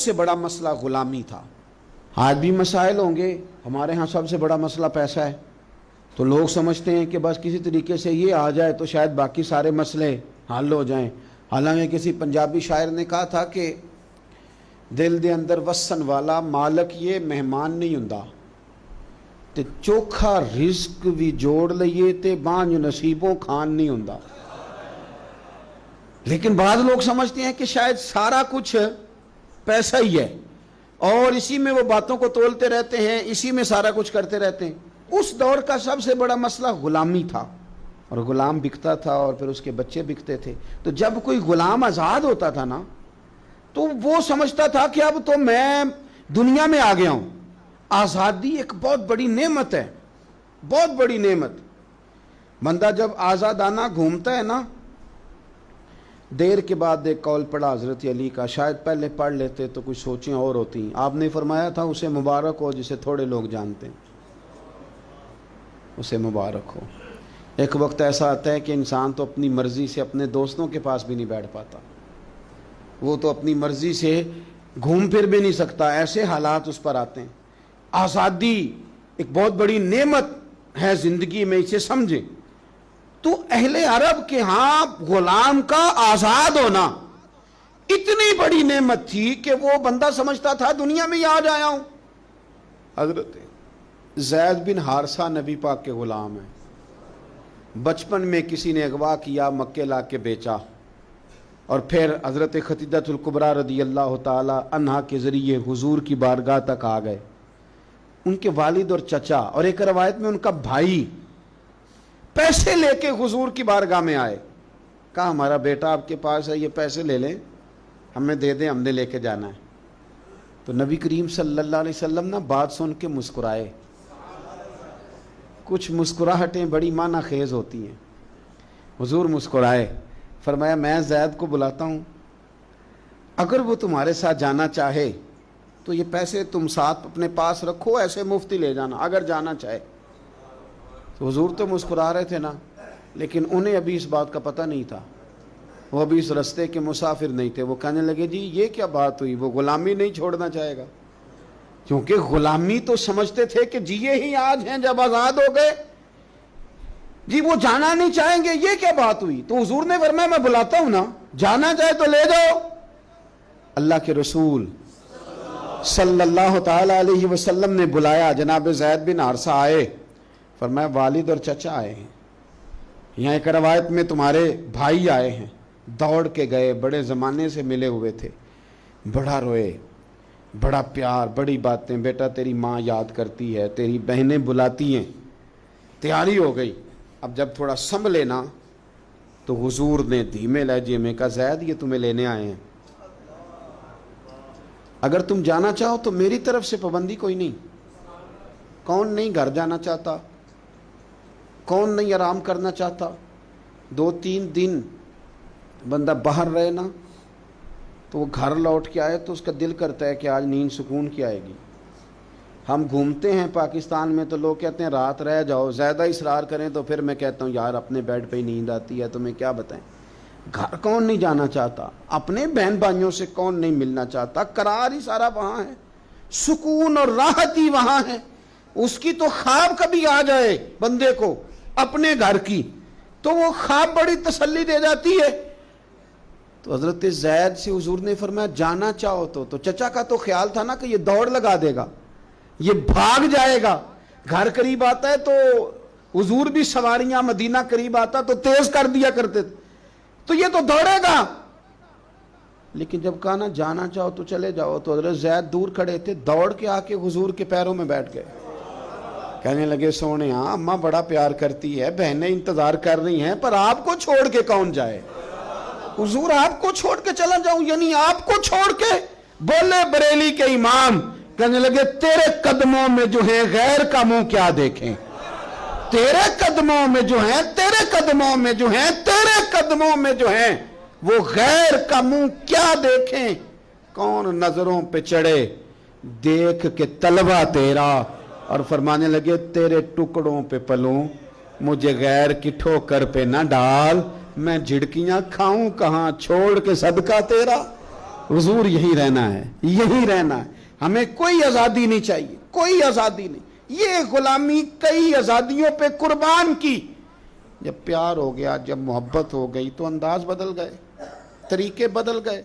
سے بڑا مسئلہ غلامی تھا۔ آج بھی مسائل ہوں گے، ہمارے ہاں سب سے بڑا مسئلہ پیسہ ہے، تو لوگ سمجھتے ہیں کہ بس کسی طریقے سے یہ آ جائے تو شاید باقی سارے مسئلے حل ہو جائیں۔ حالانکہ کسی پنجابی شاعر نے کہا تھا کہ دل دے اندر وسن والا مالک یہ مہمان نہیں ہوندا تے چوکھا رزق بھی جوڑ لئیے تے بانج نصیبوں کھان نہیں ہوندا۔ لیکن بعض لوگ سمجھتے ہیں کہ شاید سارا کچھ پیسہ ہی ہے اور اسی میں وہ باتوں کو تولتے رہتے ہیں، اسی میں سارا کچھ کرتے رہتے ہیں۔ اس دور کا سب سے بڑا مسئلہ غلامی تھا، اور غلام بکتا تھا اور پھر اس کے بچے بکتے تھے۔ تو جب کوئی غلام آزاد ہوتا تھا نا تو وہ سمجھتا تھا کہ اب تو میں دنیا میں آ گیا ہوں۔ آزادی ایک بہت بڑی نعمت ہے، بہت بڑی نعمت۔ بندہ جب آزادانہ گھومتا ہے نا، دیر کے بعد ایک قول پڑھا حضرت علی کا، شاید پہلے پڑھ لیتے تو کچھ سوچیں اور ہوتی۔ آپ نے فرمایا تھا اسے مبارک ہو جسے تھوڑے لوگ جانتے ہیں، اسے مبارک ہو۔ ایک وقت ایسا آتا ہے کہ انسان تو اپنی مرضی سے اپنے دوستوں کے پاس بھی نہیں بیٹھ پاتا، وہ تو اپنی مرضی سے گھوم پھر بھی نہیں سکتا، ایسے حالات اس پر آتے ہیں۔ آزادی ایک بہت بڑی نعمت ہے زندگی میں، اسے سمجھیں۔ تو اہل عرب کے ہاں غلام کا آزاد ہونا اتنی بڑی نعمت تھی کہ وہ بندہ سمجھتا تھا دنیا میں ہی آج آیا ہوں۔ حضرت زید بن حارثہ نبی پاک کے غلام ہیں۔ بچپن میں کسی نے اغوا کیا، مکے لا کے بیچا، اور پھر حضرت خدیجہ الکبریٰ رضی اللہ تعالی عنہا کے ذریعے حضور کی بارگاہ تک آ گئے۔ ان کے والد اور چچا اور ایک روایت میں ان کا بھائی پیسے لے کے حضور کی بارگاہ میں آئے، کہا ہمارا بیٹا آپ کے پاس ہے، یہ پیسے لے لیں، ہمیں دے دیں، ہم نے لے کے جانا ہے۔ تو نبی کریم صلی اللہ علیہ وسلم نا بات سن کے مسکرائے۔ کچھ مسکراہٹیں بڑی معنی خیز ہوتی ہیں۔ حضور مسکرائے، فرمایا میں زید کو بلاتا ہوں، اگر وہ تمہارے ساتھ جانا چاہے تو یہ پیسے تم ساتھ اپنے پاس رکھو، ایسے مفتی لے جانا اگر جانا چاہے۔ تو حضور تو مسکرا رہے تھے نا، لیکن انہیں ابھی اس بات کا پتہ نہیں تھا، وہ ابھی اس رستے کے مسافر نہیں تھے۔ وہ کہنے لگے جی یہ کیا بات ہوئی، وہ غلامی نہیں چھوڑنا چاہے گا؟ کیونکہ غلامی تو سمجھتے تھے کہ جی یہ ہی آج ہیں جب آزاد ہو گئے، جی وہ جانا نہیں چاہیں گے، یہ کیا بات ہوئی؟ تو حضور نے فرمایا میں بلاتا ہوں نا، جانا چاہے تو لے جاؤ۔ اللہ کے رسول صلی اللہ تعالی علیہ وسلم نے بلایا، جناب زید بن حارثہ آئے، فرمایا والد اور چچا آئے ہیں، یہاں ایک روایت میں تمہارے بھائی آئے ہیں۔ دوڑ کے گئے، بڑے زمانے سے ملے ہوئے تھے، بڑا روئے، بڑا پیار، بڑی باتیں، بیٹا تیری ماں یاد کرتی ہے، تیری بہنیں بلاتی ہیں۔ تیاری ہو گئی، اب جب تھوڑا سنبھلے نا تو حضور نے دھیمے لہجے میں کہا زید یہ تمہیں لینے آئے ہیں، اگر تم جانا چاہو تو میری طرف سے پابندی کوئی نہیں۔ کون نہیں گھر جانا چاہتا، کون نہیں آرام کرنا چاہتا؟ 2-3 دن بندہ باہر رہے نا تو وہ گھر لوٹ کے آئے تو اس کا دل کرتا ہے کہ آج نیند سکون کی آئے گی۔ ہم گھومتے ہیں پاکستان میں تو لوگ کہتے ہیں رات رہ جاؤ، زیادہ اصرار کریں تو پھر میں کہتا ہوں یار اپنے بیڈ پہ ہی نیند آتی ہے، تمہیں کیا بتائیں۔ گھر کون نہیں جانا چاہتا، اپنے بہن بھائیوں سے کون نہیں ملنا چاہتا؟ قرار ہی سارا وہاں ہے، سکون اور راحت ہی وہاں ہے۔ اس کی تو خواب کبھی آ جائے بندے کو اپنے گھر کی تو وہ خواب بڑی تسلی دے جاتی ہے۔ تو حضرت زید سے حضور نے فرمایا جانا چاہو تو چچا کا تو خیال تھا نا کہ یہ دوڑ لگا دے گا، یہ بھاگ جائے گا۔ گھر قریب آتا ہے تو حضور بھی سواریاں، مدینہ قریب آتا تو تیز کر دیا کرتے تھے، تو یہ تو دوڑے گا۔ لیکن جب کہا نا جانا چاہو تو چلے جاؤ، تو حضرت زید دور کھڑے تھے، دوڑ کے آ کے حضور کے پیروں میں بیٹھ گئے، کہنے لگے سونے ہاں اماں بڑا پیار کرتی ہے، بہنیں انتظار کر رہی ہیں، پر آپ کو چھوڑ کے کون جائے؟ حضور آپ کو چھوڑ کے چلا جاؤں، یعنی آپ کو چھوڑ کے؟ بولے بریلی کے امام، کہنے لگے تیرے قدموں میں جو ہے غیر کا منہ کیا دیکھیں، تیرے قدموں میں جو ہیں، تیرے قدموں میں جو ہیں، تیرے قدموں میں جو ہیں وہ غیر کا منہ کیا دیکھیں؟ کون نظروں پہ چڑھے دیکھ کے طلبہ تیرا، اور فرمانے لگے تیرے ٹکڑوں پہ پلوں، مجھے غیر کی ٹھوکر پہ نہ ڈال، میں جھڑکیاں کھاؤں کہاں چھوڑ کے صدقہ تیرا۔ حضور یہی رہنا ہے، یہی رہنا ہے، ہمیں کوئی آزادی نہیں چاہیے، کوئی آزادی نہیں۔ یہ غلامی کئی آزادیوں پہ قربان کی، جب پیار ہو گیا، جب محبت ہو گئی تو انداز بدل گئے، طریقے بدل گئے۔